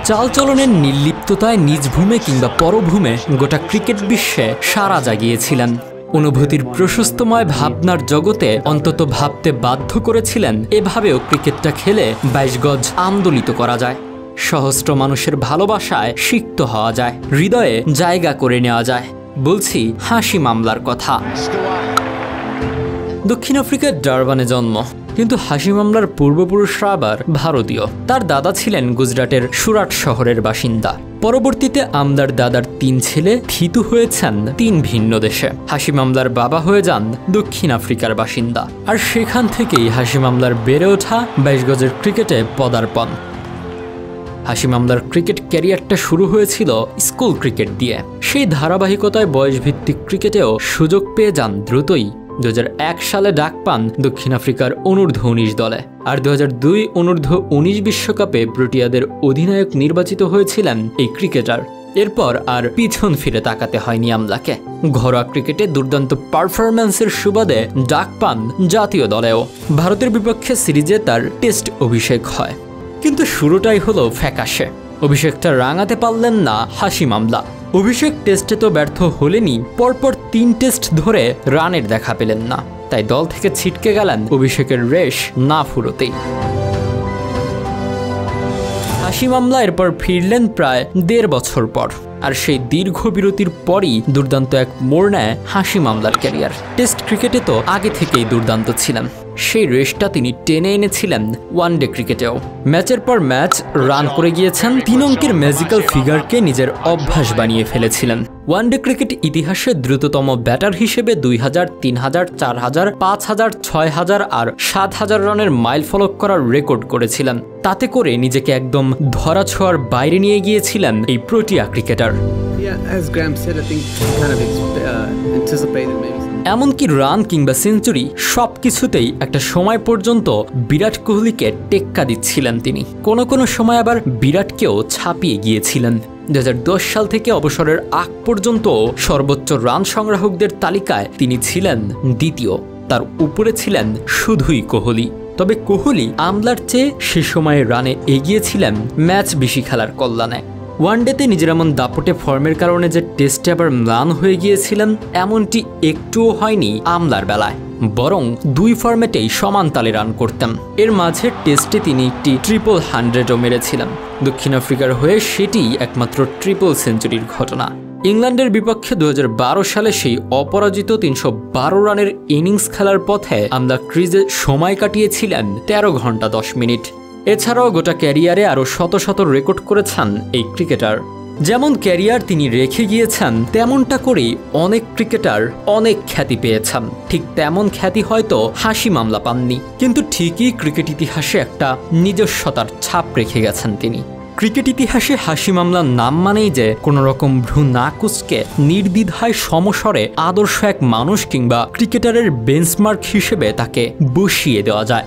চালচলনের নির্লিপ্ততায় নিজ ভূমে কিংবা পরভূমে গোটা ক্রিকেট বিশ্বে সাড়া জাগিয়েছিলেন। অনুভূতির প্রশস্তময় ভাবনার জগতে অন্তত ভাবতে বাধ্য করেছিলেন এভাবেও ক্রিকেটটা খেলে 22 গজ আন্দোলিত করা যায়, সহস্র মানুষের ভালোবাসায় সিক্ত হওয়া যায়, হৃদয়ে জায়গা করে নেওয়া যায়। বলছি হাশিম আমলার কথা। দক্ষিণ আফ্রিকার ডারবানে জন্ম, কিন্তু হাশিম আমলার পূর্বপুরুষরা আবার ভারতীয়। তার দাদা ছিলেন গুজরাটের সুরাট শহরের বাসিন্দা। পরবর্তীতে আমলার দাদার 3 ছেলে থিতু হয়েছেন 3 ভিন্ন দেশে। হাশিম আমলার বাবা হয়ে যান দক্ষিণ আফ্রিকার বাসিন্দা, আর সেখান থেকেই হাশিম আমলার বেড়ে ওঠা 22 গজের ক্রিকেটে পদার্পণ। হাশিম আমলার ক্রিকেট ক্যারিয়ারটা শুরু হয়েছিল স্কুল ক্রিকেট দিয়ে। সেই ধারাবাহিকতায় বয়সভিত্তিক ক্রিকেটেও সুযোগ পেয়ে যান দ্রুতই। 2001 সালে ডাক পান দক্ষিণ আফ্রিকার অনূর্ধ্ব 19 দলে, আর 2002 অনূর্ধ্ব 19 বিশ্বকাপে প্রোটিয়াদের অধিনায়ক নির্বাচিত হয়েছিলেন এই ক্রিকেটার। এরপর আর পিছন ফিরে তাকাতে হয়নি আমলাকে। ঘরোয়া ক্রিকেটে দুর্দান্ত পারফরম্যান্সের সুবাদে ডাক পান জাতীয় দলেও। ভারতের বিপক্ষে সিরিজে তার টেস্ট অভিষেক হয়, কিন্তু শুরুটাই হলো ফ্যাকাশে। অভিষেকটা রাঙাতে পারলেন না হাশিম আমলা। অভিষেক টেস্টে তো ব্যর্থ হলেনই, পরপর 3 টেস্ট ধরে রানের দেখা পেলেন না। তাই দল থেকে ছিটকে গেলেন অভিষেকের রেশ না ফুরোতেই। হাশিম আমলা এরপর ফিরলেন প্রায় 1.5 বছর পর, আর সেই দীর্ঘ বিরতির পরই দুর্দান্ত এক মোড় নেয় হাশিম আমলার ক্যারিয়ার। টেস্ট ক্রিকেটে তো আগে থেকেই দুর্দান্ত ছিলেন, সেই রেশটা তিনি টেনে এনেছিলেন ওয়ানডে ক্রিকেটেও। ম্যাচের পর ম্যাচ রান করে গিয়েছেন, 3 অঙ্কের ম্যাজিক্যাল ফিগারকে নিজের অভ্যাস বানিয়ে ফেলেছিলেন। ওয়ানডে ক্রিকেট ইতিহাসে দ্রুততম ব্যাটার হিসেবে 2000, 3000, 4000, 5000, 6000 আর 7000 রানের মাইল ফলক করার রেকর্ড করেছিলেন। তাতে করে নিজেকে একদম ধরাছোঁয়ার বাইরে নিয়ে গিয়েছিলেন এই প্রোটিয়া ক্রিকেটার। এমনকি রান কিংবা সেঞ্চুরি সবকিছুতেই একটা সময় পর্যন্ত বিরাট কোহলিকে টেক্কা দিচ্ছিলেন তিনি। কোনো সময় আবার বিরাটকেও ছাপিয়ে গিয়েছিলেন। 2010 সাল থেকে অবসরের আগ পর্যন্ত সর্বোচ্চ রান সংগ্রাহকদের তালিকায় তিনি ছিলেন দ্বিতীয়। তার উপরে ছিলেন শুধুই কোহলি। তবে কোহলি আমলার চেয়ে সে সময়ে রানে এগিয়ে ছিলেন ম্যাচ বেশি খেলার কল্যাণে। ওয়ানডেতে নিজের এমন দাপটে ফর্মের কারণে যে টেস্টে আবার ম্লান হয়ে গিয়েছিলেন, এমনটি একটুও হয়নি আমলার বেলায়। বরং 2 ফরম্যাটেই সমান তালে রান করতেন। এর মাঝে টেস্টে তিনি একটি 100ও মেরেছিলেন। দক্ষিণ আফ্রিকার হয়ে সেটি একমাত্র ট্রিপল সেঞ্চুরির ঘটনা। ইংল্যান্ডের বিপক্ষে 2012 সালে সেই অপরাজিত 312 রানের ইনিংস খেলার পথে আমলা ক্রিজে সময় কাটিয়েছিলেন 13 ঘন্টা 10 মিনিট। এছাড়াও গোটা ক্যারিয়ারে আরও শত শত রেকর্ড করেছেন এই ক্রিকেটার। যেমন ক্যারিয়ার তিনি রেখে গিয়েছেন, তেমনটা করেই অনেক ক্রিকেটার অনেক খ্যাতি পেয়েছেন। ঠিক তেমন খ্যাতি হয়তো হাশিম আমলা পাননি, কিন্তু ঠিকই ক্রিকেট ইতিহাসে একটা নিজস্বতার ছাপ রেখে গেছেন তিনি। ক্রিকেট ইতিহাসে হাশিম আমলার নাম মানেই যে কোনো রকম ভ্রু না কুঁচকে নির্দ্বিধায় সমস্বরে আদর্শ এক মানুষ কিংবা ক্রিকেটারের বেঞ্চমার্ক হিসেবে তাকে বসিয়ে দেওয়া যায়।